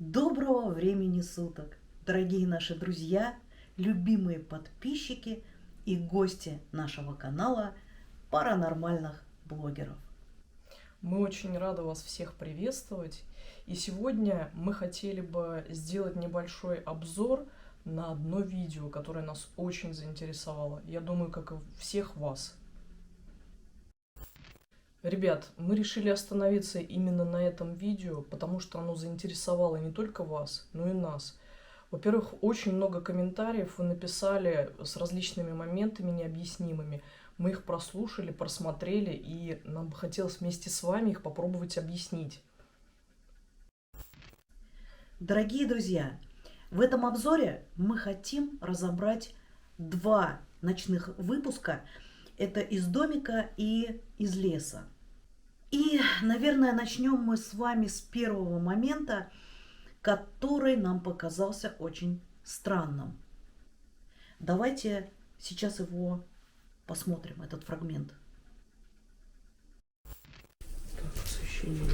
Доброго времени суток, дорогие наши друзья, любимые подписчики и гости нашего канала паранормальных блогеров. Мы очень рады вас всех приветствовать. И сегодня мы хотели бы сделать небольшой обзор на одно видео, которое нас очень заинтересовало. Я думаю, как и всех вас. Ребят, мы решили остановиться именно на этом видео, потому что оно заинтересовало не только вас, но и нас. Во-первых, очень много комментариев вы написали с различными моментами необъяснимыми. Мы их прослушали, просмотрели, и нам бы хотелось вместе с вами их попробовать объяснить. Дорогие друзья, в этом обзоре мы хотим разобрать два ночных выпуска. Это из домика и из леса. И, наверное, начнем мы с вами с первого момента, который нам показался очень странным. Давайте сейчас его посмотрим, этот фрагмент. Так, освещение.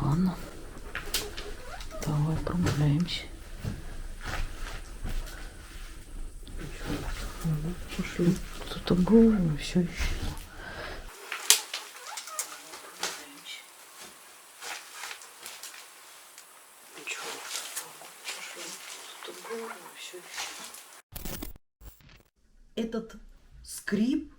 Ладно. Давай прогуляемся. Пошли. Кто-то был, но все исчезло. Этот скрип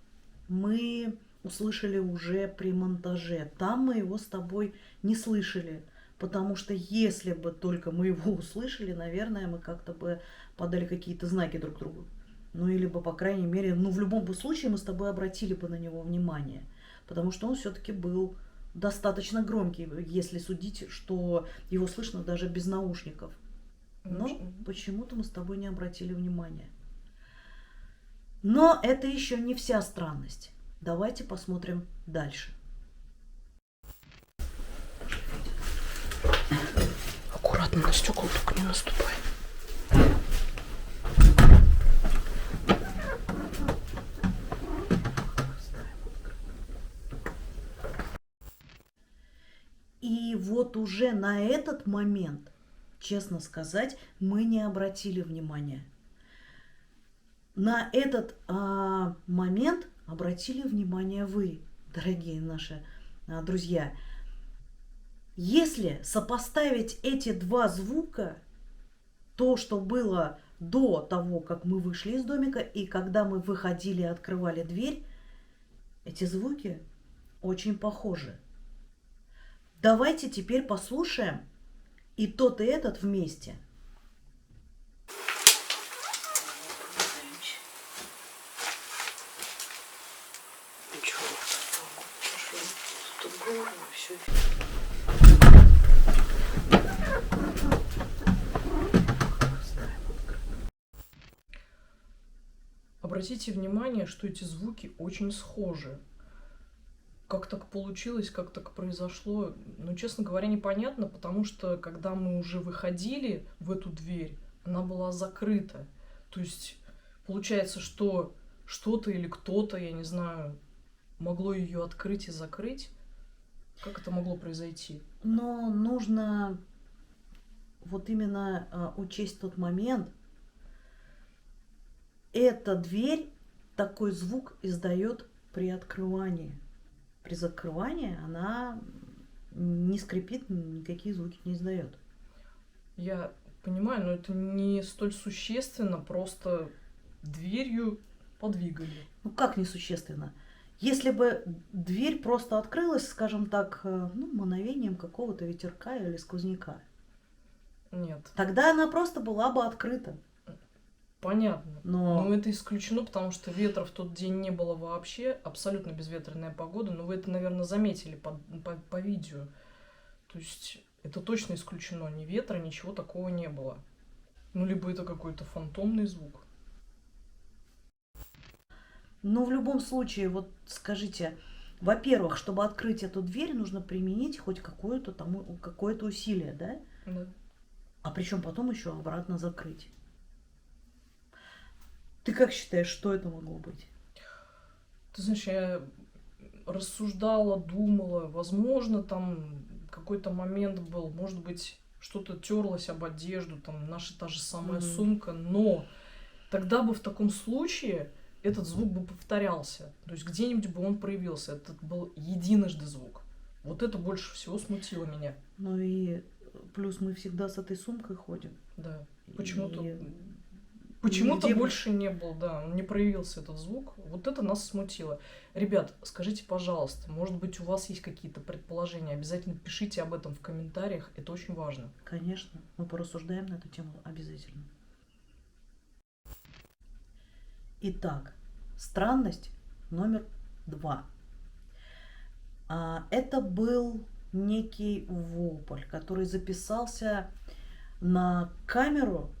мы услышали уже при монтаже. Там мы его с тобой не слышали, потому что если бы только мы его услышали, наверное, мы как-то бы подали какие-то знаки друг другу. Ну или бы, по крайней мере, в любом бы случае мы с тобой обратили бы на него внимание, потому что он все-таки был достаточно громкий, если судить, что его слышно даже без наушников. Но почему-то мы с тобой не обратили внимания. Но это еще не вся странность. Давайте посмотрим дальше. Аккуратно на стекла только не наступай. И вот уже на этот момент, честно сказать, мы не обратили внимания. На этот момент обратили внимание вы, дорогие наши друзья. Если сопоставить эти два звука, то, что было до того, как мы вышли из домика, и когда мы выходили и открывали дверь, эти звуки очень похожи. Давайте теперь послушаем и тот, и этот вместе. Обратите внимание, что эти звуки очень схожи. Как так получилось, как так произошло, ну, честно говоря, непонятно, потому что, когда мы уже выходили в эту дверь, она была закрыта. То есть, получается, что что-то или кто-то, я не знаю, могло ее открыть и закрыть. Как это могло произойти? Но нужно вот именно учесть тот момент. Эта дверь такой звук издает при открывании. При закрывании она не скрипит, никакие звуки не издает. Я понимаю, но это не столь существенно, просто дверью подвигали. Ну как несущественно? Если бы дверь просто открылась, скажем так, мановением какого-то ветерка или сквозняка, Нет. тогда она просто была бы открыта. Понятно. Но Но это исключено, потому что ветра в тот день не было вообще, абсолютно безветренная погода. Но вы это, наверное, заметили по видео. То есть это точно исключено. Ни ветра, ничего такого не было. Ну, либо это какой-то фантомный звук. Но в любом случае, вот скажите, во-первых, чтобы открыть эту дверь, нужно применить хоть какое-то усилие, да? Да. А причем потом еще обратно закрыть. Ты как считаешь, что это могло быть? Ты знаешь, я рассуждала, думала, возможно, там какой-то момент был, может быть, что-то терлось об одежду, там наша та же самая Мгм. сумка, но тогда бы в таком случае этот звук бы повторялся. То есть где-нибудь бы он проявился. Это был единожды звук. Вот это больше всего смутило меня. Ну и плюс мы всегда с этой сумкой ходим. Да. Почему-то И Почему-то нигде больше не был, да, не проявился этот звук. Вот это нас смутило. Ребят, скажите, пожалуйста, может быть, у вас есть какие-то предположения? Обязательно пишите об этом в комментариях, это очень важно. Конечно, мы порассуждаем на эту тему обязательно. Итак, странность номер 2. Это был некий вопль, который записался на камеру,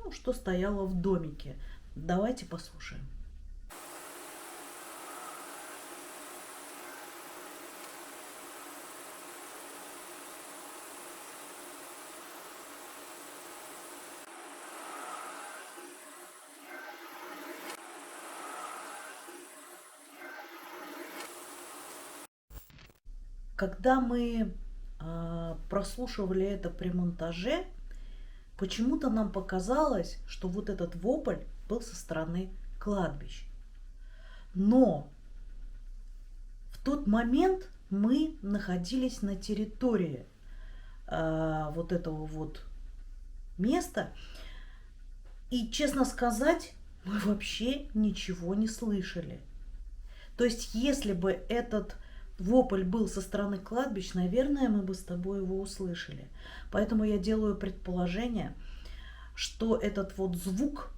ну, что стояло в домике. Давайте послушаем. Когда мы прослушивали это при монтаже, почему-то нам показалось, что вот этот вопль был со стороны кладбища. Но в тот момент мы находились на территории вот этого вот места. И, честно сказать, мы вообще ничего не слышали. То есть, если бы этот вопль был со стороны кладбищ, наверное, мы бы с тобой его услышали. Поэтому я делаю предположение, что этот вот звук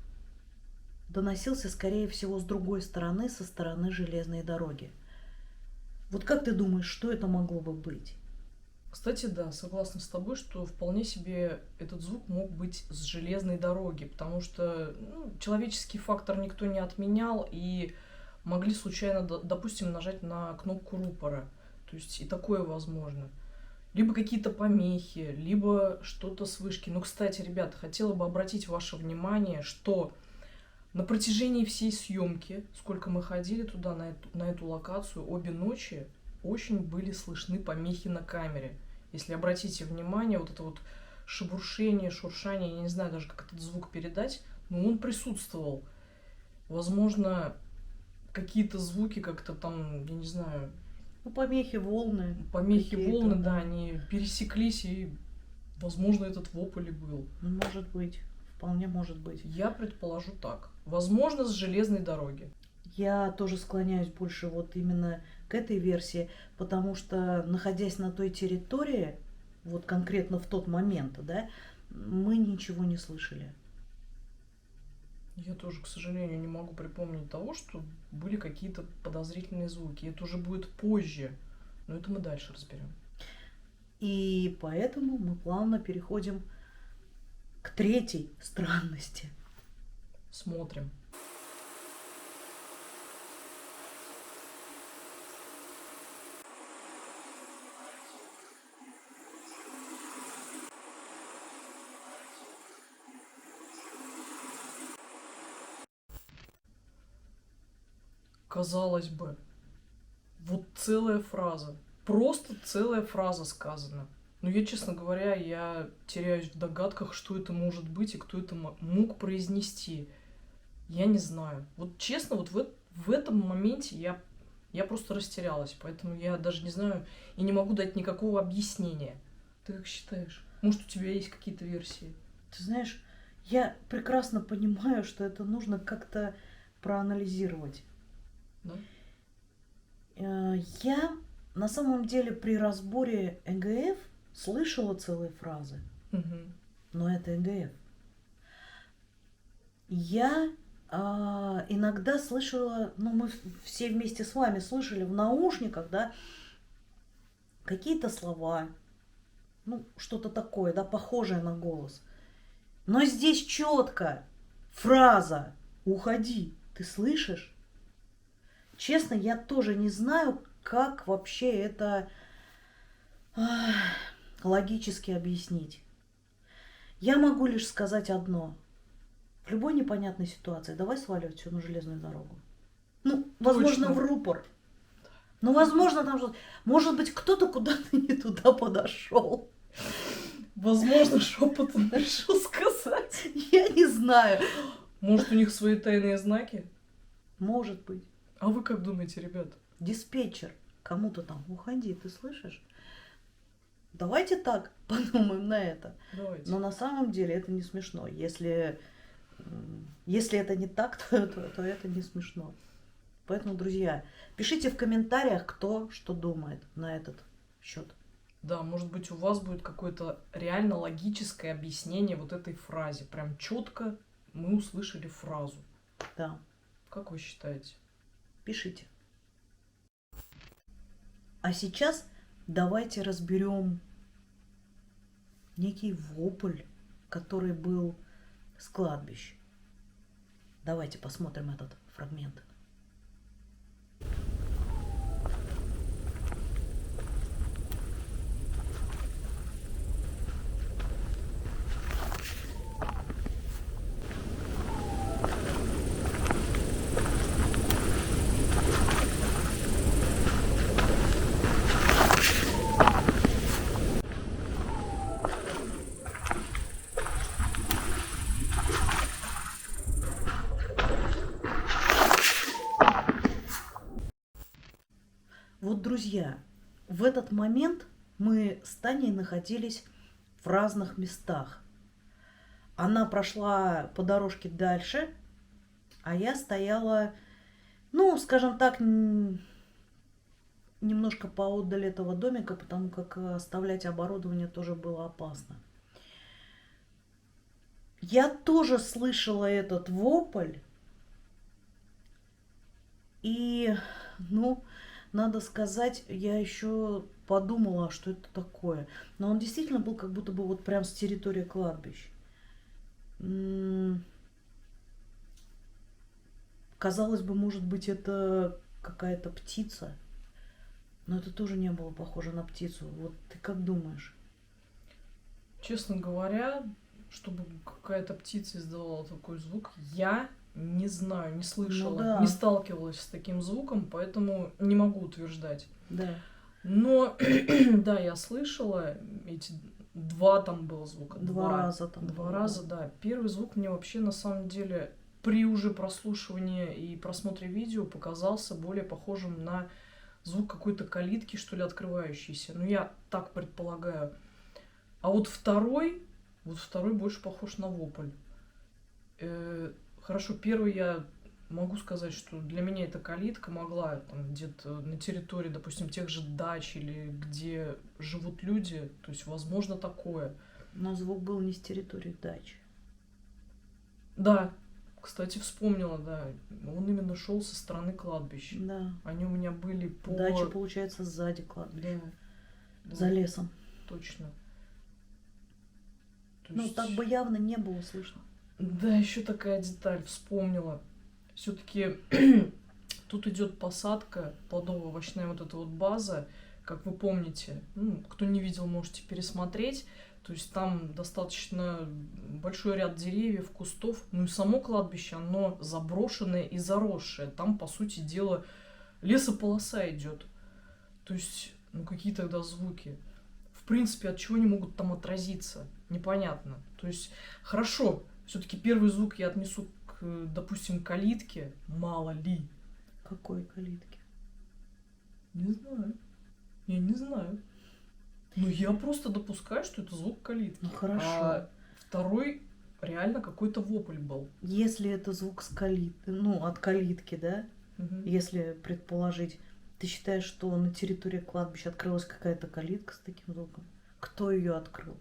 доносился, скорее всего, с другой стороны, со стороны железной дороги. Вот как ты думаешь, что это могло бы быть? Кстати, да, согласна с тобой, что вполне себе этот звук мог быть с железной дороги, потому что человеческий фактор никто не отменял, и могли случайно, допустим, нажать на кнопку рупора. То есть и такое возможно. Либо какие-то помехи, либо что-то с вышки. Но, кстати, ребята, хотела бы обратить ваше внимание, что на протяжении всей съемки, сколько мы ходили туда, на эту локацию, обе ночи, очень были слышны помехи на камере. Если обратите внимание, вот это вот шебуршение, шуршание, я не знаю даже, как этот звук передать, но он присутствовал. Возможно, какие-то звуки как-то там, я не знаю, Ну, помехи, волны. помехи, какие-то, волны, да, они пересеклись, и, возможно, этот вопль и был. Может быть, вполне может быть. Я предположу так. Возможно, с железной дороги. Я тоже склоняюсь больше вот именно к этой версии, потому что, находясь на той территории, вот конкретно в тот момент, да, мы ничего не слышали. Я тоже, к сожалению, не могу припомнить того, что были какие-то подозрительные звуки. Это уже будет позже, но это мы дальше разберем. И поэтому мы плавно переходим к третьей странности. Смотрим. Казалось бы, вот целая фраза. Просто целая фраза сказана. Но я, честно говоря, я теряюсь в догадках, что это может быть и кто это мог произнести. Я не знаю. Вот честно, вот в этом моменте я просто растерялась. Поэтому я даже не знаю и не могу дать никакого объяснения. Ты как считаешь? Может, у тебя есть какие-то версии? Ты знаешь, я прекрасно понимаю, что это нужно как-то проанализировать. Да? Я на самом деле при разборе ЭГФ слышала целые фразы, Угу. но это ЭГФ. Я иногда слышала, ну мы все вместе с вами слышали в наушниках, да, какие-то слова, ну что-то такое, да, похожее на голос. Но здесь четко фраза «Уходи». Ты слышишь? Честно, я тоже не знаю, как вообще это ах, логически объяснить. Я могу лишь сказать одно. В любой непонятной ситуации давай сваливать все на железную дорогу. Ну, возможно, Точно. в рупор. Ну, возможно, там что-то... Может быть, кто-то куда-то не туда подошел. Возможно, шепотом решил сказать. Я не знаю. Может, у них свои тайные знаки? Может быть. А вы как думаете, ребят? Диспетчер. Кому-то там, уходи, ты слышишь? Давайте так подумаем на это. Давайте. Но на самом деле это не смешно. Если это не так, то это не смешно. Поэтому, друзья, пишите в комментариях, кто что думает на этот счет. Да, может быть, у вас будет какое-то реально логическое объяснение вот этой фразе. Прям четко мы услышали фразу. Да, Как вы считаете? пишите. А сейчас давайте разберем некий вопль, который был с кладбища. Давайте посмотрим этот фрагмент. Вот, друзья, в этот момент мы с Таней находились в разных местах. Она прошла по дорожке дальше, а я стояла, ну, скажем так, немножко поотдаль этого домика, потому как оставлять оборудование тоже было опасно. Я тоже слышала этот вопль, и, ну, надо сказать, я еще подумала, что это такое. Но он действительно был как будто бы вот прям с территории кладбища. Казалось бы, может быть, это какая-то птица. Но это тоже не было похоже на птицу. Вот ты как думаешь? Честно говоря, чтобы какая-то птица издавала такой звук, я не знаю, не слышала, да. не сталкивалась с таким звуком, поэтому не могу утверждать. Да. Но да, я слышала эти два там было звука. Два раза там Два было, раза, да. Первый звук мне вообще на самом деле при уже прослушивании и просмотре видео показался более похожим на звук какой-то калитки, что ли, открывающейся. Ну, я так предполагаю. А вот второй больше похож на вопль. Хорошо, первый я могу сказать, что для меня эта калитка могла там где-то на территории, допустим, тех же дач или где живут люди, то есть возможно такое. Но звук был не с территории дачи. Да, кстати, вспомнила, да, он именно шел со стороны кладбища. Да. Они у меня были по... Дача, получается, сзади кладбища. Да, За лесом. точно. То Ну, есть- так бы явно не было слышно. Да, еще такая деталь вспомнила. Все-таки тут идет посадка, плодово-овощная вот эта вот база, как вы помните. Ну, кто не видел, можете пересмотреть. То есть там достаточно большой ряд деревьев, кустов. Ну и само кладбище, оно заброшенное и заросшее. Там, по сути дела, лесополоса идет. То есть, ну какие тогда звуки? В принципе, от чего они могут там отразиться? Непонятно. То есть, хорошо, все-таки первый звук я отнесу к, допустим, калитке. Мало ли. Какой калитки? Не знаю. Я не знаю. Ну, я просто допускаю, что это звук калитки. Ну, хорошо. А второй реально какой-то вопль был. Если это звук с ну, от калитки, да? Мгм. Если предположить, ты считаешь, что на территории кладбища открылась какая-то калитка с таким звуком? Кто ее открыл?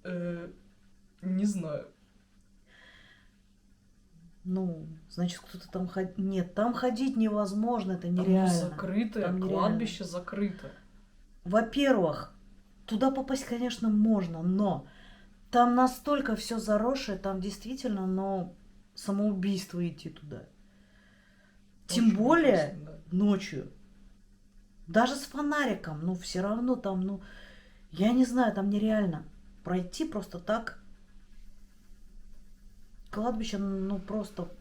Не знаю. Ну, значит, кто-то там ходит. Нет, там ходить невозможно, это Там нереально. закрытое, Там нереально. кладбище закрыто. Во-первых, туда попасть, конечно, можно, но там настолько все заросшее, там действительно, но самоубийство идти туда. Тем Очень более опасно, да. ночью. Даже с фонариком, ну все равно там, ну, я не знаю, там нереально пройти просто так. Кладбище, ну, просто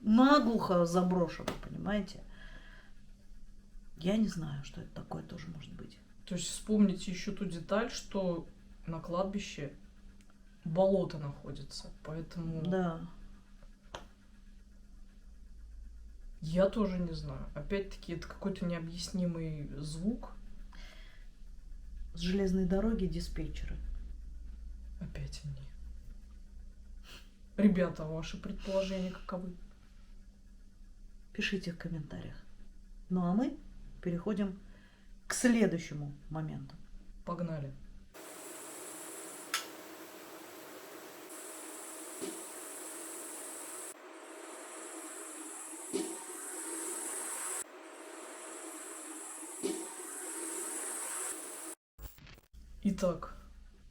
наглухо заброшено, понимаете? Я не знаю, что это такое тоже может быть. То есть вспомните еще ту деталь, что на кладбище болото находится. Поэтому Да. я тоже не знаю. Опять-таки, это какой-то необъяснимый звук. С железной дороги диспетчеры. Опять они. Ребята, ваши предположения каковы? Пишите в комментариях. Ну а мы переходим к следующему моменту. Погнали. Итак,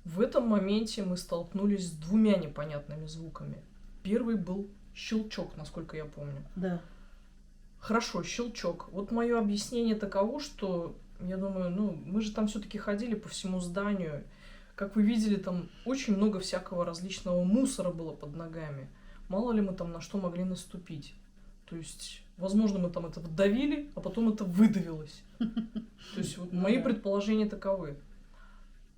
в этом моменте мы столкнулись с двумя непонятными звуками. Первый был щелчок, насколько я помню. Да. Хорошо, щелчок. Вот мое объяснение таково, что я думаю, ну, мы же там все-таки ходили по всему зданию. Как вы видели, там очень много всякого различного мусора было под ногами. Мало ли мы там на что могли наступить. То есть, возможно, мы там это вдавили, а потом это выдавилось. То есть, вот мои предположения таковы.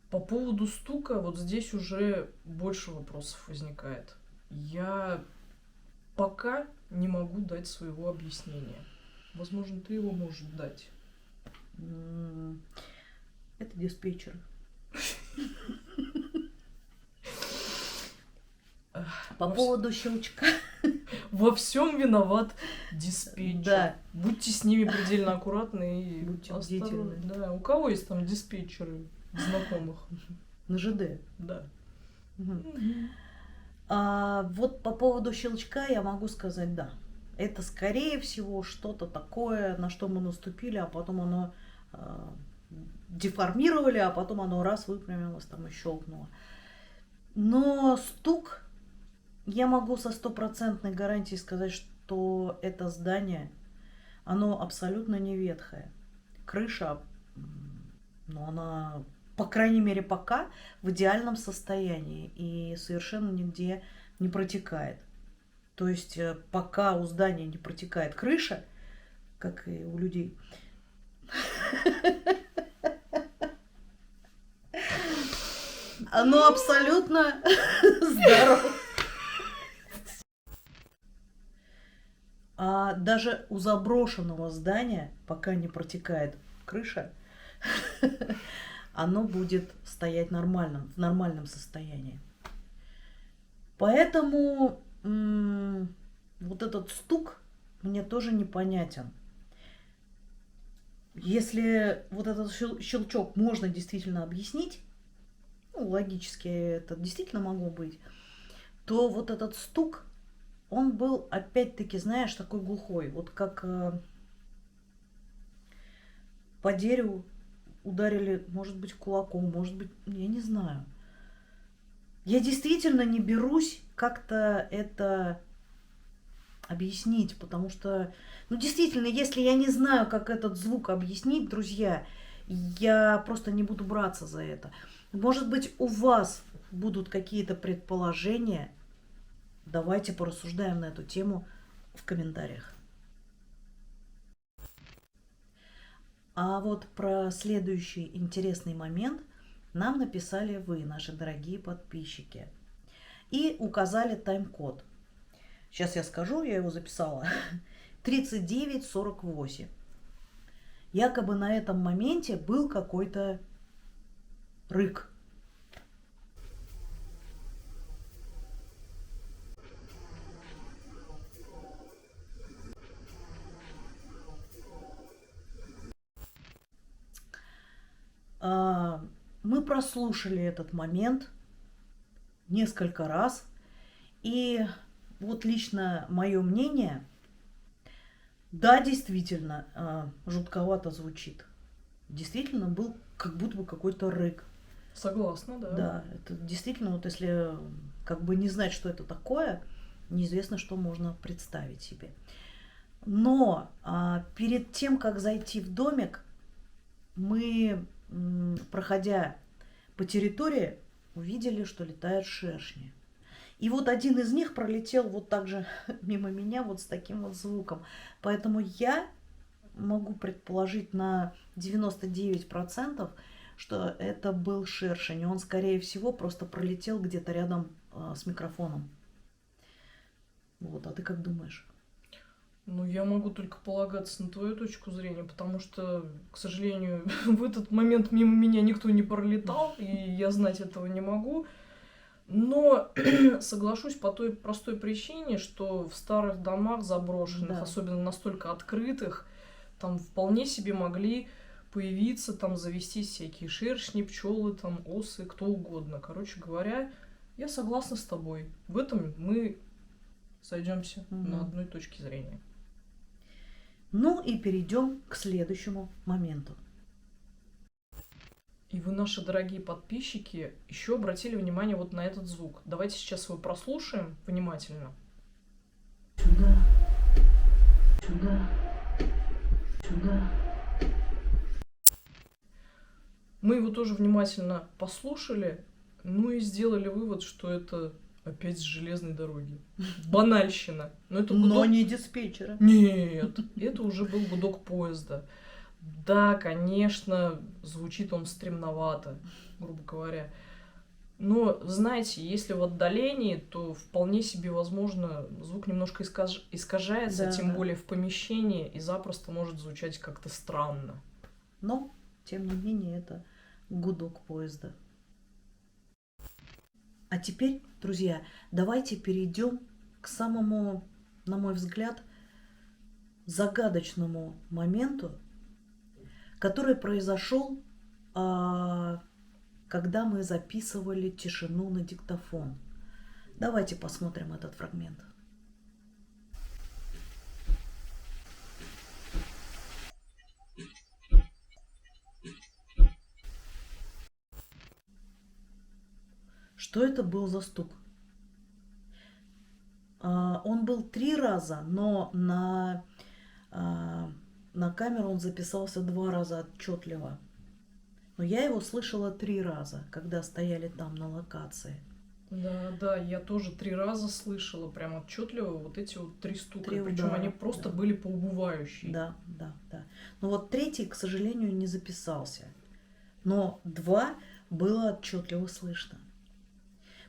По поводу стука, вот здесь уже больше вопросов возникает. Я пока не могу дать своего объяснения. Возможно, ты его можешь дать. Это диспетчеры. По поводу щелчка. Во всем виноват диспетчер. Да. Будьте с ними предельно аккуратны и Будьте осторожны. бдительны. Да. У кого есть там диспетчеры знакомых? На ЖД. Да. Мгм. Вот по поводу щелчка я могу сказать да. Это скорее всего что-то такое, на что мы наступили, а потом оно деформировали, а потом оно раз выпрямилось там и щелкнуло. Но стук, я могу со стопроцентной гарантией сказать, что это здание, оно абсолютно не ветхое. Крыша, ну, она, по крайней мере, пока в идеальном состоянии и совершенно нигде не протекает. То есть пока у здания не протекает крыша, как и у людей, оно абсолютно здорово. А даже у заброшенного здания, пока не протекает крыша, оно будет стоять нормально, в нормальном состоянии. Поэтому вот этот стук мне тоже непонятен. Если вот этот щелчок можно действительно объяснить, ну, логически это действительно могло быть, то вот этот стук, он был опять-таки, знаешь, такой глухой, вот как по дереву ударили, может быть, кулаком, может быть, я не знаю. Я действительно не берусь как-то это объяснить, потому что, ну, действительно, если я не знаю, как этот звук объяснить, друзья, я просто не буду браться за это. Может быть, у вас будут какие-то предположения. Давайте порассуждаем на эту тему в комментариях. А вот про следующий интересный момент нам написали вы, наши дорогие подписчики, и указали тайм-код. Сейчас я скажу, я его записала. 39:48. Якобы на этом моменте был какой-то рык. Мы прослушали этот момент несколько раз, и вот лично мое мнение, да, действительно, жутковато звучит. Действительно был как будто бы какой-то рык. Согласна, да. Да, это действительно, вот если как бы не знать, что это такое, неизвестно, что можно представить себе. Но перед тем, как зайти в домик, мы, проходя по территории, увидели, что летают шершни. И вот один из них пролетел вот так же мимо меня, вот с таким вот звуком. Поэтому я могу предположить на 99%, что это был шершень. И он, скорее всего, просто пролетел где-то рядом с микрофоном. Вот, а ты как думаешь? Ну, я могу только полагаться на твою точку зрения, потому что, к сожалению, в этот момент мимо меня никто не пролетал, и я знать этого не могу. Но соглашусь по той простой причине, что в старых домах заброшенных, Да. особенно настолько открытых, там вполне себе могли появиться, там завестись всякие шершни, пчелы, там осы, кто угодно. Короче говоря, я согласна с тобой. В этом мы сойдемся на одной точке зрения. Ну и перейдем к следующему моменту. И вы, наши дорогие подписчики, еще обратили внимание вот на этот звук. Давайте сейчас его прослушаем внимательно. Сюда, сюда, сюда. Мы его тоже внимательно послушали, ну и сделали вывод, что это опять с железной дороги. Банальщина. Но это Но гудок... не диспетчера. Нет, это уже был гудок поезда. Да, конечно, звучит он стремновато, грубо говоря. Но, знаете, если в отдалении, то вполне себе возможно звук немножко искажается, Да, тем да. более в помещении, и запросто может звучать как-то странно. Но, тем не менее, это гудок поезда. А теперь, друзья, давайте перейдем к самому, на мой взгляд, загадочному моменту, который произошел, когда мы записывали тишину на диктофон. Давайте посмотрим этот фрагмент. Что это был за стук? Он был 3 раза, но на камеру он записался 2 раза отчетливо. Но я его слышала 3 раза, когда стояли там на локации. Да, я тоже 3 раза слышала прям отчетливо вот эти вот 3 стука. 3 Причем удара, они просто да. были по убывающей. Да. Но вот 3-й, к сожалению, не записался. Но 2 было отчетливо слышно.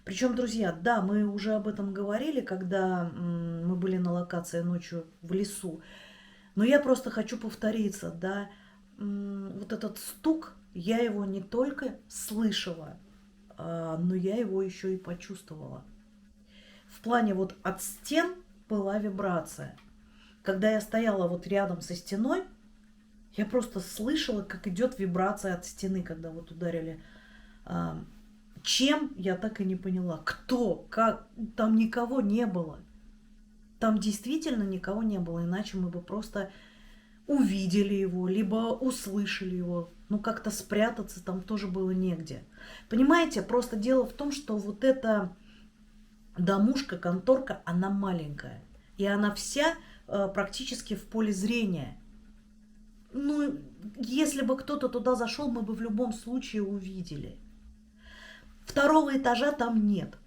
Причем, друзья, да, мы уже об этом говорили, когда мы были на локации ночью в лесу. Но я просто хочу повториться, да, вот этот стук, я его не только слышала, но я его еще и почувствовала. В плане вот от стен была вибрация. Когда я стояла вот рядом со стеной, я просто слышала, как идет вибрация от стены, когда вот ударили. Чем, я так и не поняла. Кто, как, там никого не было. Там действительно никого не было, иначе мы бы просто увидели его, либо услышали его. Ну, как-то спрятаться там тоже было негде. Понимаете, просто дело в том, что вот эта домушка, конторка, она маленькая. И она вся практически в поле зрения. Ну, если бы кто-то туда зашел, мы бы в любом случае увидели. 2-го этажа там нет.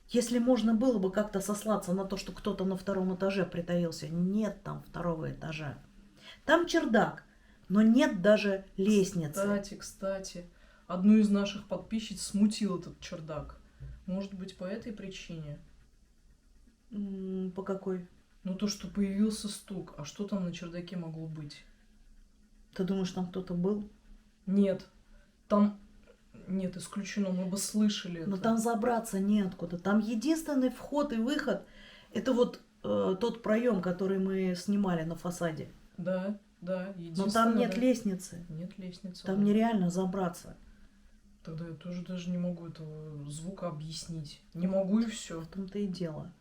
Если можно было бы как-то сослаться на то, что кто-то на 2-м этаже притаился, нет там 2-го этажа. Там чердак, но нет даже лестницы. Кстати, одну из наших подписчиц смутил этот чердак. Может быть, по этой причине? По какой? Ну, то, что появился стук. А что там на чердаке могло быть? Ты думаешь, там кто-то был? Нет. Там... Нет, исключено, мы бы слышали это. Но там забраться неоткуда. Там единственный вход и выход – это вот тот проем, который мы снимали на фасаде. Да, Но там нет лестницы. Нет лестницы. Там нереально забраться. Тогда я тоже даже не могу этого звука объяснить. Не могу и все. В том-то и дело.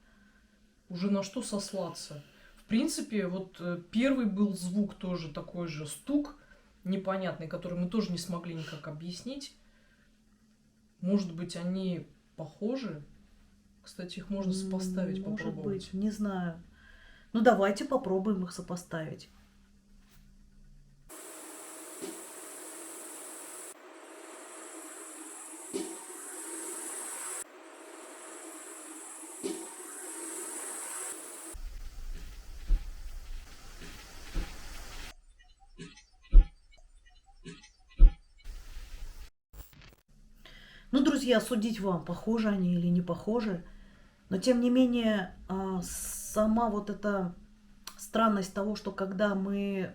уже на что сослаться. В принципе, вот первый был звук тоже такой же стук непонятный, который мы тоже не смогли никак объяснить. Может быть, они похожи? Кстати, их можно сопоставить, Может попробовать. быть, не знаю. Ну давайте попробуем их сопоставить. Ну, друзья, судить вам, похожи они или не похожи. Но, тем не менее, сама вот эта странность того, что когда мы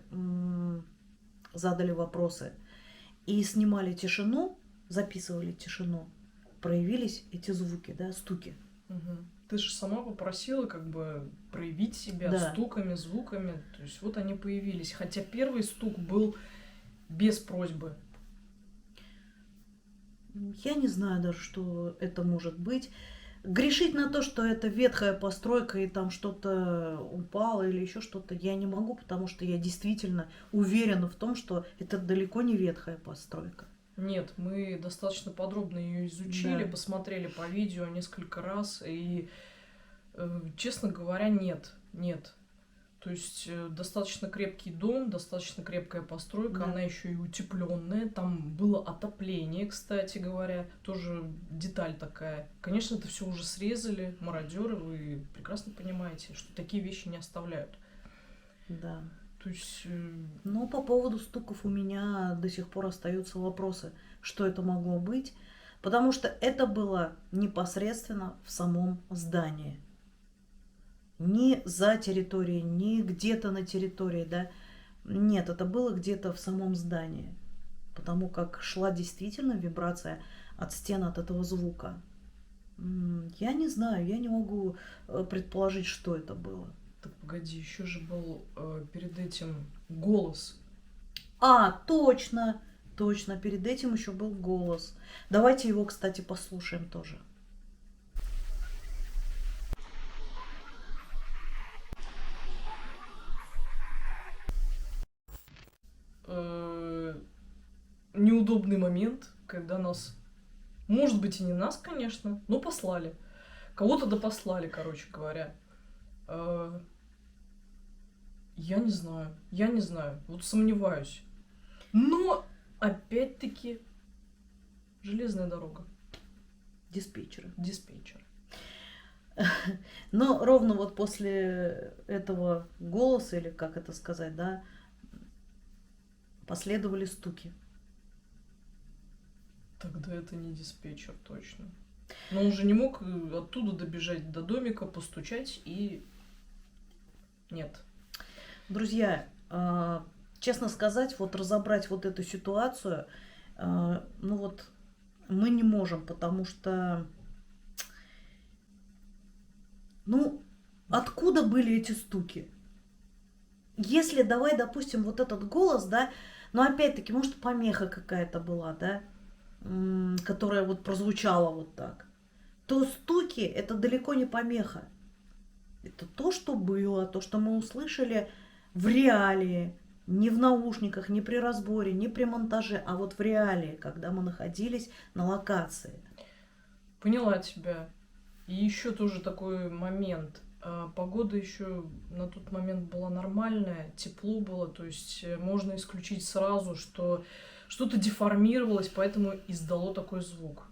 задали вопросы и снимали тишину, записывали тишину, проявились эти звуки, да, стуки. Мгм. Ты же сама попросила как бы проявить себя Да. стуками, звуками. То есть вот они появились. Хотя первый стук был без просьбы. Я не знаю даже, что это может быть. Грешить на то, что это ветхая постройка и там что-то упало или еще что-то, я не могу, потому что я действительно уверена в том, что это далеко не ветхая постройка. Нет, мы достаточно подробно ее изучили, Да. посмотрели по видео несколько раз, и, честно говоря, нет, нет. То есть достаточно крепкий дом, достаточно крепкая постройка, Да. она еще и утепленная. Там было отопление, кстати говоря, тоже деталь такая. Конечно, это все уже срезали, мародеры, вы прекрасно понимаете, что такие вещи не оставляют. Да. То есть Но по поводу стуков у меня до сих пор остаются вопросы, что это могло быть, потому что это было непосредственно в самом здании. Не за территорией, не где-то на территории, да. Нет, это было где-то в самом здании, потому как шла действительно вибрация от стен от этого звука. Я не знаю, я не могу предположить, что это было. так погоди, еще же был перед этим голос. Точно, точно, перед этим еще был голос. Давайте его, кстати, послушаем тоже. Неудобный момент, когда нас, может быть и не нас, конечно, но послали. Кого-то да послали, короче говоря. Я не знаю, вот сомневаюсь. Но, опять-таки, железная дорога, Диспетчеры. диспетчер. Но ровно вот после этого голоса, или как это сказать, да, последовали стуки. Тогда это не диспетчер, точно. Но он же не мог оттуда добежать до домика, постучать и... Нет. Друзья, честно сказать, вот разобрать вот эту ситуацию, ну вот мы не можем, потому что, ну, откуда были эти стуки? Если, давай, допустим, вот этот голос, да, но опять-таки, может, помеха какая-то была, да, которая вот прозвучала вот так, то стуки – это далеко не помеха. Это то, что было, то, что мы услышали в реалии, не в наушниках, не при разборе, не при монтаже, а вот в реалии, когда мы находились на локации. Поняла тебя. И еще тоже такой момент. Погода еще на тот момент была нормальная, тепло было, то есть можно исключить сразу, что что-то деформировалось, поэтому издало такой звук.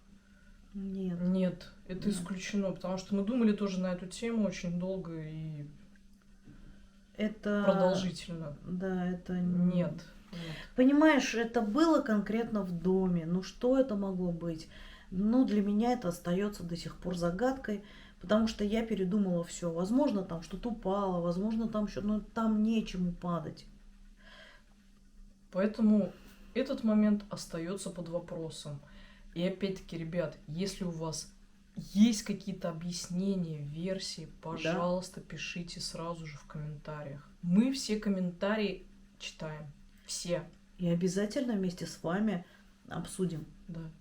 Нет. Нет, это Нет. исключено, потому что мы думали тоже на эту тему очень долго и Это... продолжительно. Да, это... Нет. Понимаешь, это было конкретно в доме. Ну что это могло быть? Ну, для меня это остается до сих пор загадкой, потому что я передумала все. Возможно, там что-то упало, возможно, там что-то... Но там нечему падать. Поэтому этот момент остается под вопросом. И опять-таки, ребят, если у вас есть какие-то объяснения, версии, пожалуйста, пишите сразу же в комментариях. Мы все комментарии читаем. Все. И обязательно вместе с вами обсудим. Да.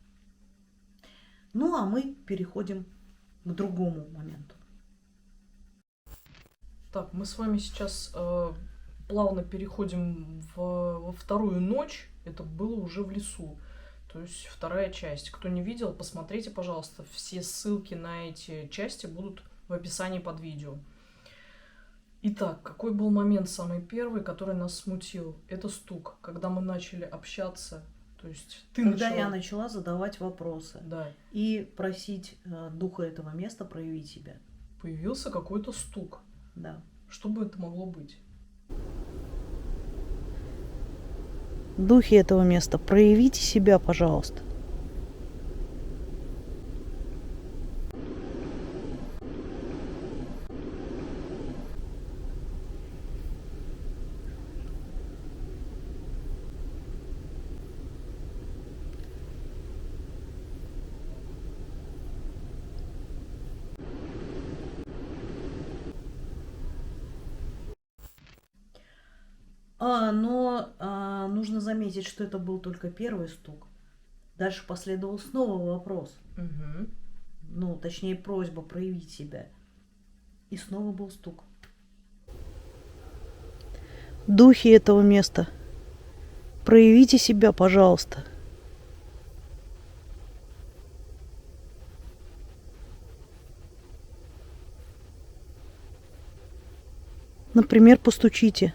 Ну, а мы переходим к другому моменту. Так, мы с вами сейчас плавно переходим во вторую ночь. Это было уже в лесу. То есть вторая часть. Кто не видел, посмотрите, пожалуйста. Все ссылки на эти части будут в описании под видео. Итак, какой был момент самый первый, который нас смутил? Это стук, когда мы начали общаться. То есть ты Когда начала... я начала задавать вопросы Да, и просить духа этого места проявить себя. появился какой-то стук. Да. Что бы это могло быть? Духи этого места, проявите себя, пожалуйста. Но нужно заметить, что это был только первый стук. Дальше последовал снова вопрос. Угу. Ну, точнее, просьба проявить себя. И снова был стук. Духи этого места, проявите себя, пожалуйста. Например, постучите.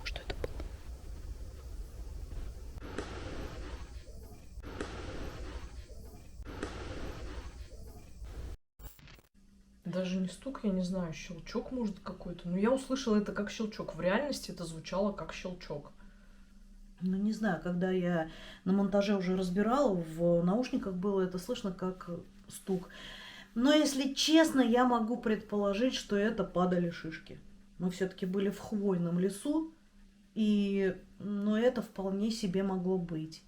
Что это было? Даже не стук, я не знаю, щелчок может какой-то. Но я услышала это как щелчок. В реальности это звучало как щелчок. Ну, не знаю, когда я на монтаже уже разбирала, в наушниках было это слышно как стук. Но, если честно, я могу предположить, что это падали шишки. Мы все-таки были в хвойном лесу, но это вполне себе могло быть.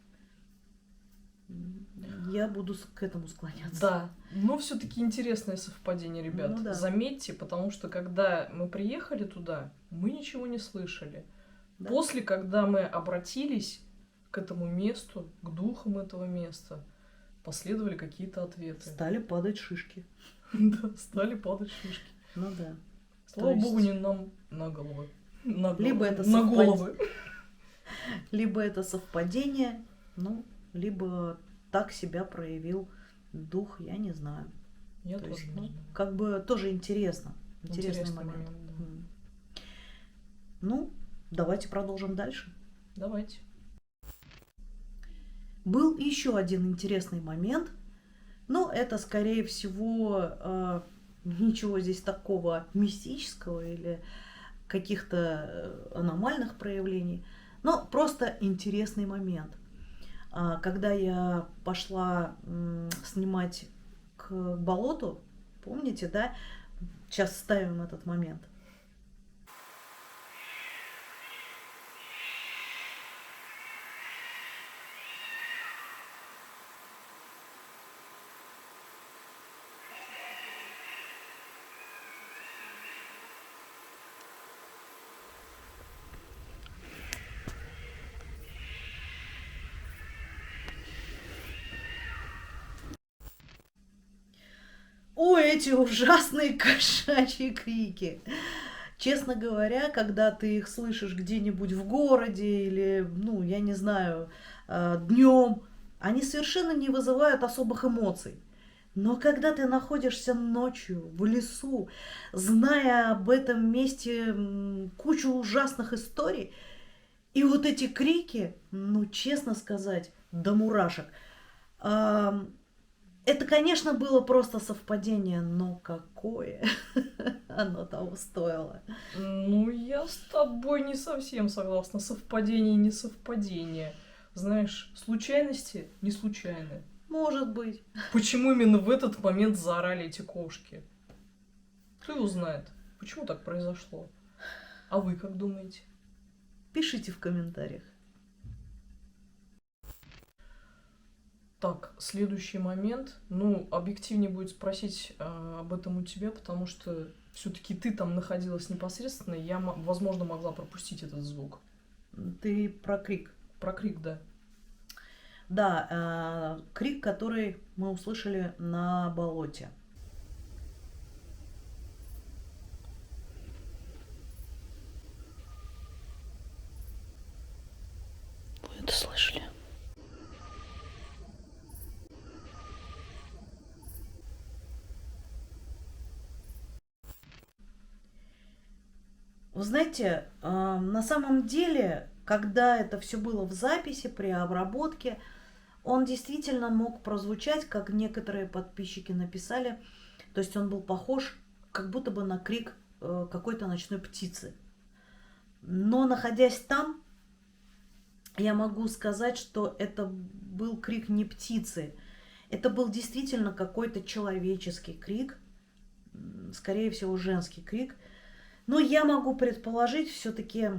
Я буду к этому склоняться. Да, но все-таки интересное совпадение, ребят. Ну да. Заметьте, потому что когда мы приехали туда, мы ничего не слышали. Да. После, когда мы обратились к этому месту, к духам этого места, последовали какие-то ответы. Стали падать шишки. Да, стали падать шишки. Ну да. Слава То есть- богу, не нам на головы. Либо это на совпадение. головы. Либо это совпадение, ну, либо так себя проявил дух, я не знаю. Я То тоже есть, не ну, знаю. как бы тоже интересно. Интересный Интересный момент. момент, да. М. Ну, давайте продолжим дальше. Давайте. Был еще один интересный момент, но это, скорее всего, ничего здесь такого мистического или каких-то аномальных проявлений, но просто интересный момент. Когда я пошла снимать к болоту, помните, да? Сейчас вставим этот момент. О, эти ужасные кошачьи крики. Честно говоря, когда ты их слышишь где-нибудь в городе или, ну, я не знаю, днем, они совершенно не вызывают особых эмоций. Но когда ты находишься ночью в лесу, зная об этом месте кучу ужасных историй, и вот эти крики, ну, честно сказать, до мурашек. Это, конечно, было просто совпадение, но какое оно того стоило. Ну, я с тобой не совсем согласна. Совпадение не совпадение. Знаешь, случайности не случайны. Может быть. Почему именно в этот момент заорали эти кошки? Кто его знает? Почему так произошло? А вы как думаете? Пишите в комментариях. Так, следующий момент. Ну, объективнее будет спросить об этом у тебя, потому что все-таки ты там находилась непосредственно, и я, возможно, могла пропустить этот звук. Ты про крик. Про крик, да. Да, крик, который мы услышали на болоте. Вы это слышали? Вы знаете, на самом деле, когда это все было в записи, при обработке, он действительно мог прозвучать, как некоторые подписчики написали. То есть он был похож как будто бы на крик какой-то ночной птицы. Но находясь там, я могу сказать, что это был крик не птицы. Это был действительно какой-то человеческий крик, скорее всего, женский крик. Но я могу предположить, все-таки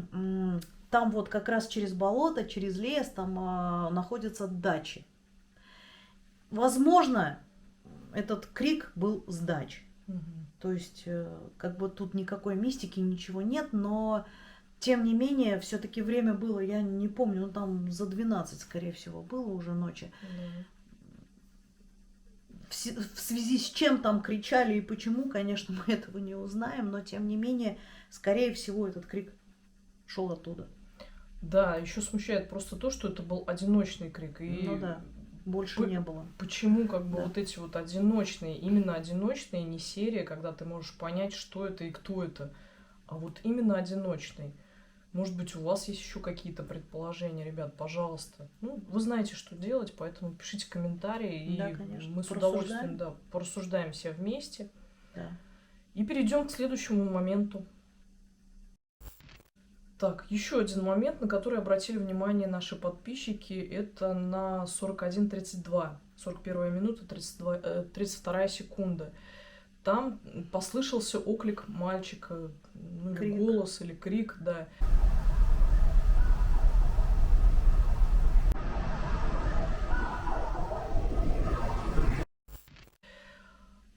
там вот как раз через болото, через лес, там находятся дачи. Возможно, этот крик был с дач. То есть, как бы тут никакой мистики, ничего нет, но тем не менее, все-таки время было, я не помню, ну там за 12, скорее всего, было уже ночи. В связи с чем там кричали и почему, конечно, мы этого не узнаем, но тем не менее, скорее всего, этот крик шел оттуда. Да, еще смущает просто то, что это был одиночный крик. И ну да, больше не было. Почему как бы Да. вот эти вот одиночные, именно одиночные, не серия, когда ты можешь понять, что это и кто это, а вот именно одиночный. Может быть, у вас есть еще какие-то предположения, ребят, пожалуйста. Ну, вы знаете, что делать, поэтому пишите комментарии, Да, и конечно. мы с удовольствием порассуждаем все вместе. Да. И перейдем к следующему моменту. Так, еще один момент, на который обратили внимание наши подписчики, это на 41:32, 41 минута, 32 секунда. Там послышался оклик мальчика, ну или Крик. голос, или крик, да.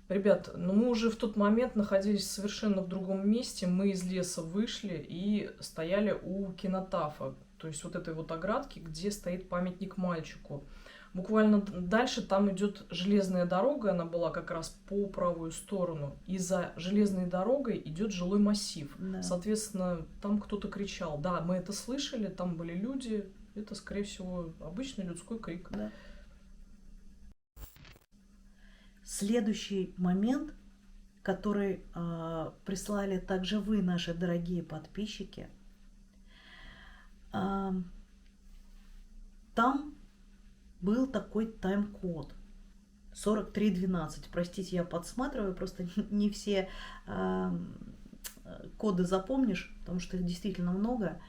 Ребят, ну мы уже в тот момент находились совершенно в другом месте. Мы из леса вышли и стояли у кинотафа, то есть вот этой вот оградки, где стоит памятник мальчику. Буквально дальше там идет железная дорога, она была как раз по правую сторону. И за железной дорогой идет жилой массив. Да. Соответственно, там кто-то кричал. Да, мы это слышали, там были люди. Это, скорее всего, обычный людской крик. Да. Следующий момент, который прислали также вы, наши дорогие подписчики, там был такой тайм-код 4312. Простите, я подсматриваю, просто не все коды запомнишь, потому что их действительно много.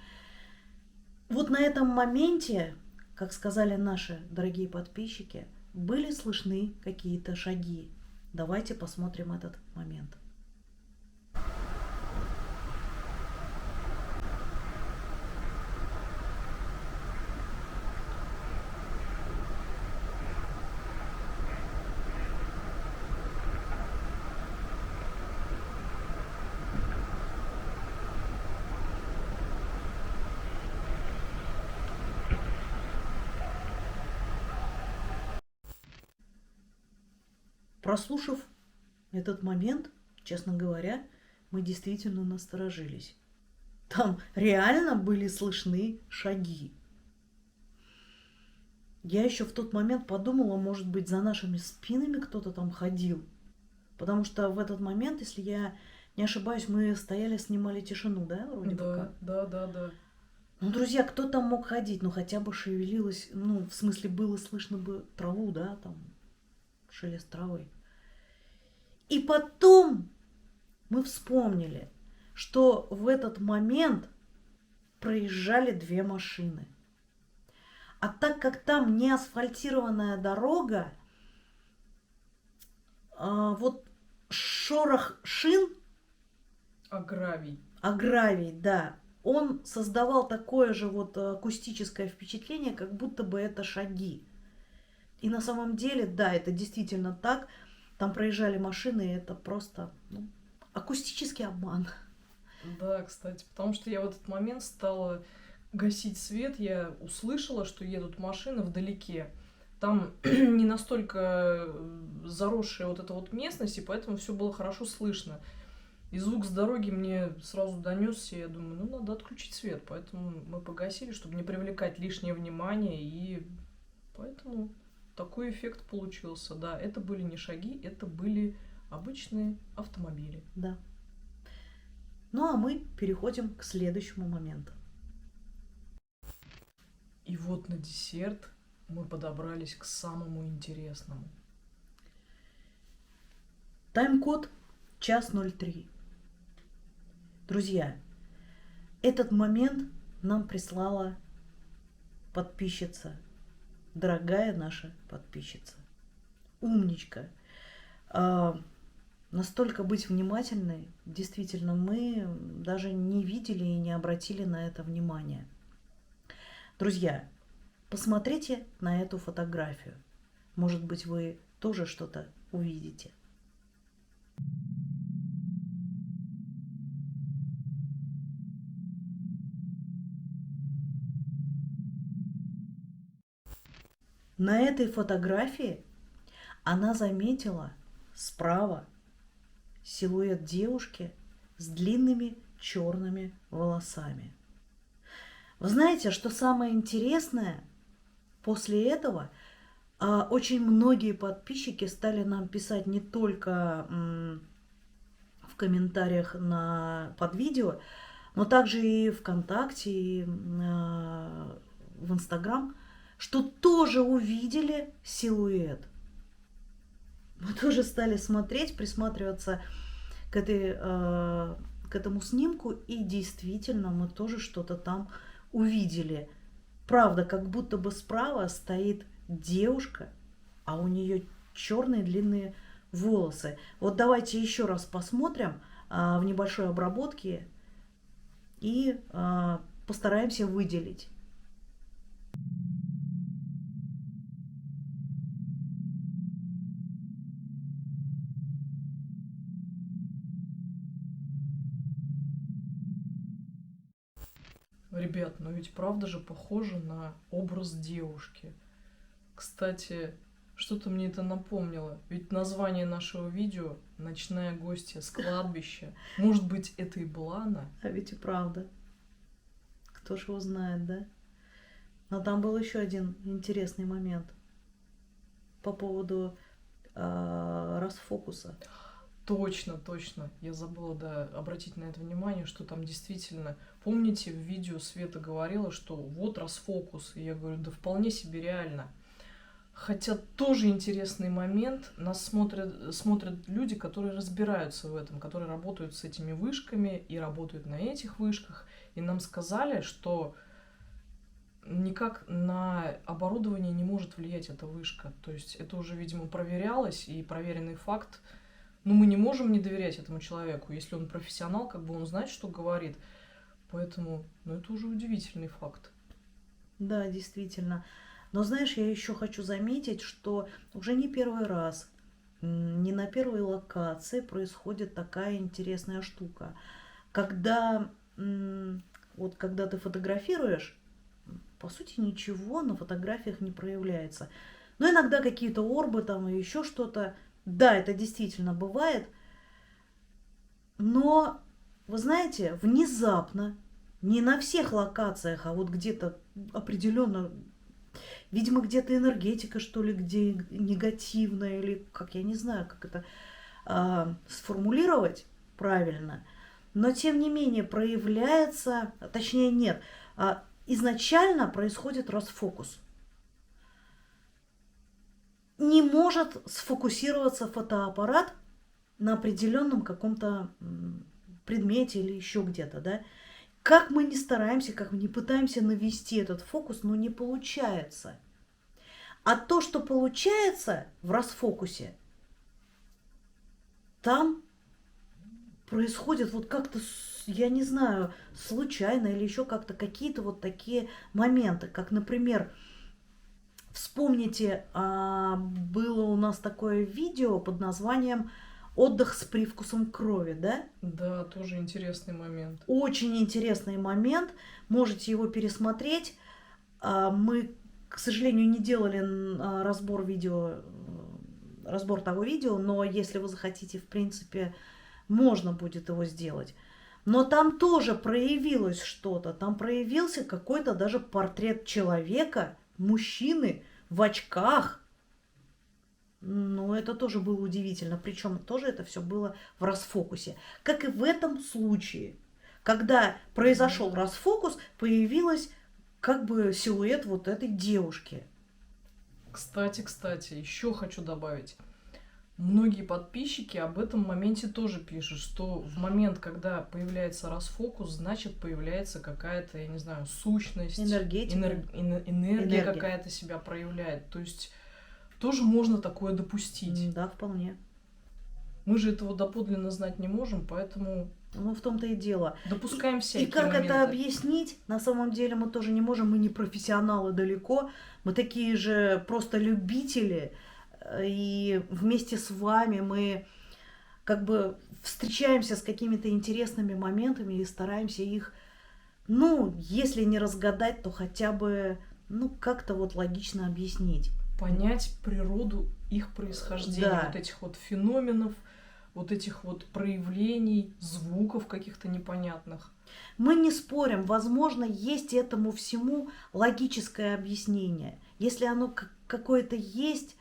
Вот на этом моменте, как сказали наши дорогие подписчики, были слышны какие-то шаги. Давайте посмотрим этот момент. Прослушав этот момент, честно говоря, мы действительно насторожились. Там реально были слышны шаги. Я еще в тот момент подумала, может быть, за нашими спинами кто-то там ходил. Потому что в этот момент, если я не ошибаюсь, мы стояли, снимали тишину, да, вроде бы как? Да. Ну, друзья, кто там мог ходить? Ну, хотя бы шевелилось, ну, в смысле, было слышно бы траву, да, там, шелест травы. И потом мы вспомнили, что в этот момент проезжали две машины. А так как там не асфальтированная дорога, вот шорох шин, А гравий? гравий, да, он создавал такое же вот акустическое впечатление, как будто бы это шаги. И на самом деле, да, это действительно так. Там проезжали машины, и это просто акустический обман. Да, кстати, потому что я в этот момент стала гасить свет, я услышала, что едут машины вдалеке. Там не настолько заросшая вот эта вот местность, и поэтому все было хорошо слышно. И звук с дороги мне сразу донесся, и я думаю, ну надо отключить свет. Поэтому мы погасили, чтобы не привлекать лишнее внимание, и поэтому такой эффект получился. Да, это были не шаги, это были обычные автомобили. Да. Ну а мы переходим к следующему моменту. И вот на десерт мы подобрались к самому интересному. Тайм-код 1:03. Друзья, этот момент нам прислала подписчица, дорогая наша подписчица. Умничка. Настолько быть внимательной, действительно, мы даже не видели и не обратили на это внимания. Друзья, посмотрите на эту фотографию. Может быть, вы тоже что-то увидите. На этой фотографии она заметила справа силуэт девушки с длинными черными волосами. Вы знаете, что самое интересное? После этого очень многие подписчики стали нам писать не только в комментариях под видео, но также и ВКонтакте, и в Инстаграм, что тоже увидели силуэт. Мы тоже стали смотреть, присматриваться к этому снимку, и действительно мы тоже что-то там увидели. Правда, как будто бы справа стоит девушка, а у нее черные длинные волосы. Вот давайте еще раз посмотрим в небольшой обработке и постараемся выделить. Ребят, но ведь правда же похоже на образ девушки. Кстати, что-то мне это напомнило. Ведь название нашего видео «Ночная гостья с кладбища». Может быть, это и была она? А ведь и правда. Кто ж его знает, да? Но там был еще один интересный момент по поводу расфокуса. Точно, точно. Я забыла, да, обратить на это внимание, что там действительно... Помните, в видео Света говорила, что вот расфокус. И я говорю, да вполне себе реально. Хотя тоже интересный момент. Нас смотрят люди, которые разбираются в этом, которые работают с этими вышками и работают на этих вышках. И нам сказали, что никак на оборудование не может влиять эта вышка. То есть это уже, видимо, проверялось, и проверенный факт. Но мы не можем не доверять этому человеку. Если он профессионал, как бы он знает, что говорит. Поэтому, это уже удивительный факт. Да, действительно. Но знаешь, я еще хочу заметить, что уже не первый раз, не на первой локации происходит такая интересная штука. Когда ты фотографируешь, по сути ничего на фотографиях не проявляется. Но иногда какие-то орбы там и еще что-то. Да, это действительно бывает. Но, вы знаете, внезапно, не на всех локациях, а вот где-то определенно, видимо, где-то энергетика, что ли, где негативная, или как, я не знаю, как это сформулировать правильно. Но, тем не менее, проявляется, точнее, нет, изначально происходит расфокус. Не может сфокусироваться фотоаппарат на определенном каком-то предмете или еще где-то, да. Как мы ни стараемся, как мы не пытаемся навести этот фокус, но не получается. А то, что получается в расфокусе, там происходит вот как-то, я не знаю, случайно или еще как-то какие-то вот такие моменты, как, например, вспомните, было у нас такое видео под названием «Отдых с привкусом крови», да? Да, тоже интересный момент. Очень интересный момент, можете его пересмотреть. Мы, к сожалению, не делали разбор того видео, но если вы захотите, в принципе, можно будет его сделать. Но там тоже проявилось что-то. Там проявился какой-то даже портрет человека, мужчины в очках. Ну, это тоже было удивительно. Причем тоже это все было в расфокусе. Как и в этом случае. Когда произошел расфокус, появилась как бы силуэт вот этой девушки. Кстати, еще хочу добавить. Многие подписчики об этом моменте тоже пишут, что в момент, когда появляется расфокус, значит появляется какая-то, я не знаю, сущность, Энергетика. энергия какая-то себя проявляет. То есть тоже можно такое допустить. Да, вполне. Мы же этого доподлинно знать не можем, поэтому Ну, в том-то и дело. допускаем всякие И как моменты. это объяснить, на самом деле мы тоже не можем, мы не профессионалы далеко, мы такие же просто любители, и вместе с вами мы как бы встречаемся с какими-то интересными моментами и стараемся их, ну, если не разгадать, то хотя бы, ну, как-то вот логично объяснить. Понять природу их происхождения, Да. вот этих вот феноменов, вот этих вот проявлений, звуков каких-то непонятных. Мы не спорим, возможно, есть этому всему логическое объяснение. Если оно какое-то есть,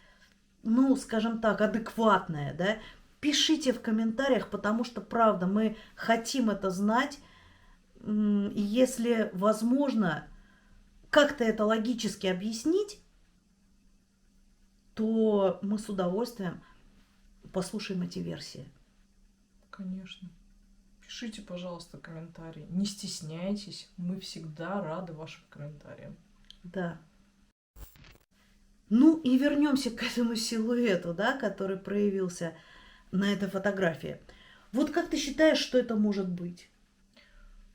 ну, скажем так, адекватное, да, пишите в комментариях, потому что, правда, мы хотим это знать. И если возможно как-то это логически объяснить, то мы с удовольствием послушаем эти версии. Конечно. Пишите, пожалуйста, комментарии. Не стесняйтесь, мы всегда рады вашим комментариям. Да. Ну и вернемся к этому силуэту, да, который проявился на этой фотографии. Вот как ты считаешь, что это может быть?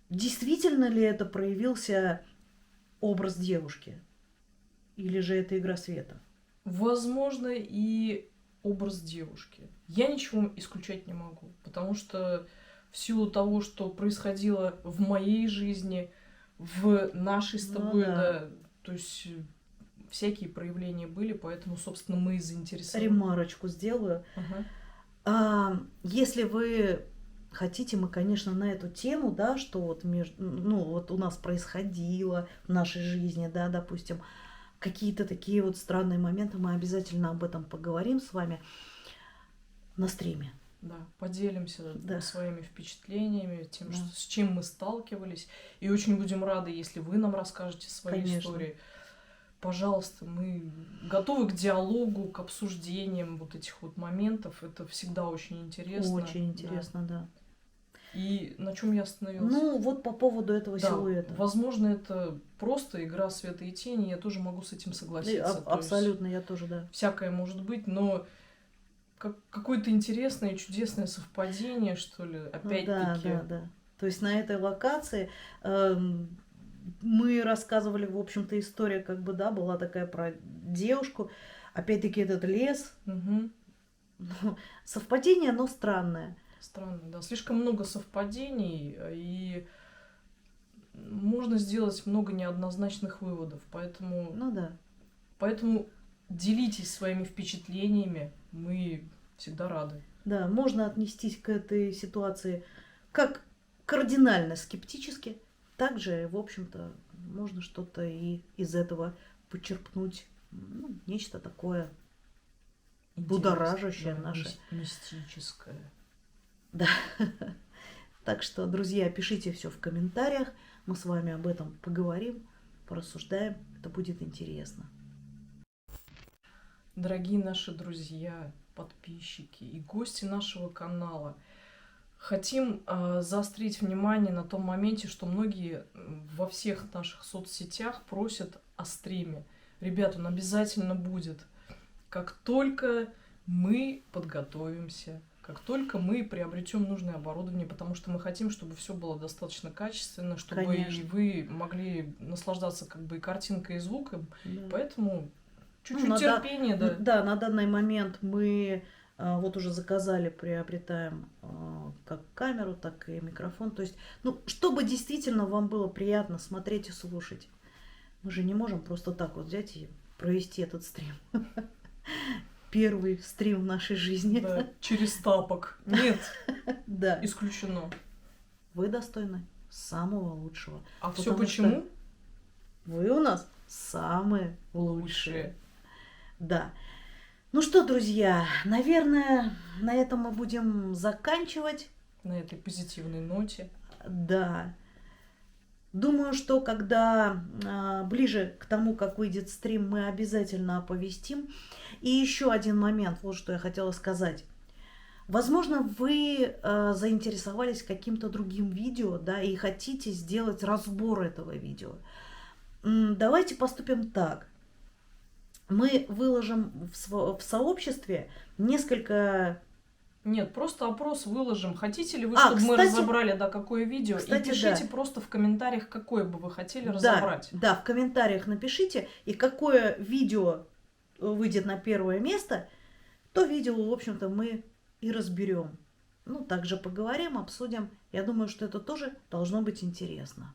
Действительно ли это проявился образ девушки? Или же это игра света? Возможно, и образ девушки. Я ничего исключать не могу, потому что в силу того, что происходило в моей жизни, в нашей с Ну тобой, да. да, то есть всякие проявления были, поэтому, собственно, мы и заинтересованы. Ремарочку сделаю. Ага. Если вы хотите, мы, конечно, на эту тему, да, что вот, ну, вот у нас происходило в нашей жизни, да, допустим, какие-то такие вот странные моменты, мы обязательно об этом поговорим с вами на стриме. Да, поделимся Да. своими впечатлениями, тем, Да. с чем мы сталкивались. И очень будем рады, если вы нам расскажете свои Конечно. истории. Пожалуйста, мы готовы к диалогу, к обсуждениям вот этих вот моментов. Это всегда очень интересно. Очень Да. интересно, да. И на чем я остановилась? Ну, вот по поводу этого Да, силуэта. возможно, это просто игра света и тени. Я тоже могу с этим согласиться. То есть Абсолютно, я тоже, да. всякое может быть, но какое-то интересное, чудесное совпадение, что ли, Ну, опять-таки. да. То есть на этой локации мы рассказывали, в общем-то, история, как бы, да, была такая про девушку. Опять-таки этот лес. Мгм. Совпадение, но странное. Странно, да. Слишком много совпадений, и можно сделать много неоднозначных выводов. Поэтому Ну да. делитесь своими впечатлениями. Мы всегда рады. Да, можно отнестись к этой ситуации как кардинально скептически. Также, в общем-то, можно что-то и из этого почерпнуть. Ну, нечто такое будоражащее Да, наше. мистическое. Да. Так что, друзья, пишите все в комментариях. Мы с вами об этом поговорим, порассуждаем. Это будет интересно. Дорогие наши друзья, подписчики и гости нашего канала, хотим заострить внимание на том моменте, что многие во всех наших соцсетях просят о стриме. Ребят, он обязательно будет. Как только мы подготовимся, как только мы приобретем нужное оборудование, потому что мы хотим, чтобы все было достаточно качественно, чтобы и Конечно. вы могли наслаждаться как бы и картинкой, и звуком. Да. Поэтому чуть-чуть на да- терпения, Ну, да. да, на данный момент мы вот уже заказали, приобретаем как камеру, так и микрофон. То есть, ну, чтобы действительно вам было приятно смотреть и слушать. Мы же не можем просто так вот взять и провести этот стрим. Первый стрим в нашей жизни. Да, через тапок. Нет, Да. исключено. Вы достойны самого лучшего. А все Потому почему? Вы у нас самые лучшие. Лучшие. Да. Ну что, друзья, наверное, на этом мы будем заканчивать. На этой позитивной ноте. Да. Думаю, что когда ближе к тому, как выйдет стрим, мы обязательно оповестим. И еще один момент, вот что я хотела сказать. Возможно, вы заинтересовались каким-то другим видео, да, и хотите сделать разбор этого видео. Давайте поступим так. Мы выложим в сообществе несколько... Нет, просто опрос выложим. Хотите ли вы, А, чтобы мы кстати- разобрали, да, какое видео? Кстати, и пишите да. просто в комментариях, какое бы вы хотели Да, разобрать. да, в комментариях напишите, и какое видео выйдет на первое место, то видео, в общем-то, мы и разберем. Ну, также поговорим, обсудим. Я думаю, что это тоже должно быть интересно.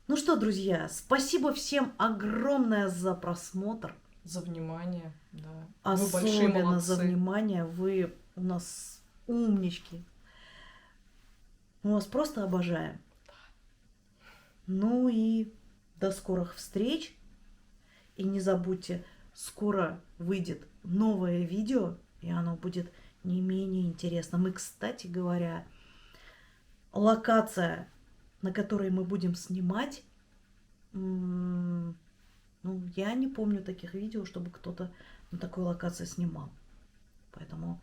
Ну что, друзья, спасибо всем огромное за просмотр. За внимание, да. Вы большие Особенно за молодцы. внимание. Вы у нас умнички. Мы вас просто обожаем. Ну и до скорых встреч. И не забудьте, скоро выйдет новое видео, и оно будет не менее интересно. Мы, кстати говоря, локация, на которой мы будем снимать, ну, я не помню таких видео, чтобы кто-то на такой локации снимал. Поэтому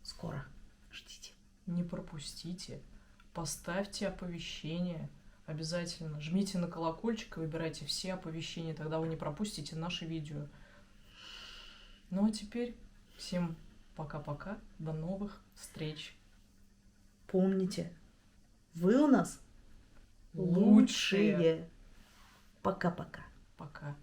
скоро ждите. Не пропустите. Поставьте оповещения. Обязательно. Жмите на колокольчик и выбирайте все оповещения. Тогда вы не пропустите наши видео. Ну а теперь всем пока-пока. До новых встреч. Помните, вы у нас Лучшие. лучшие. Пока-пока. Пока.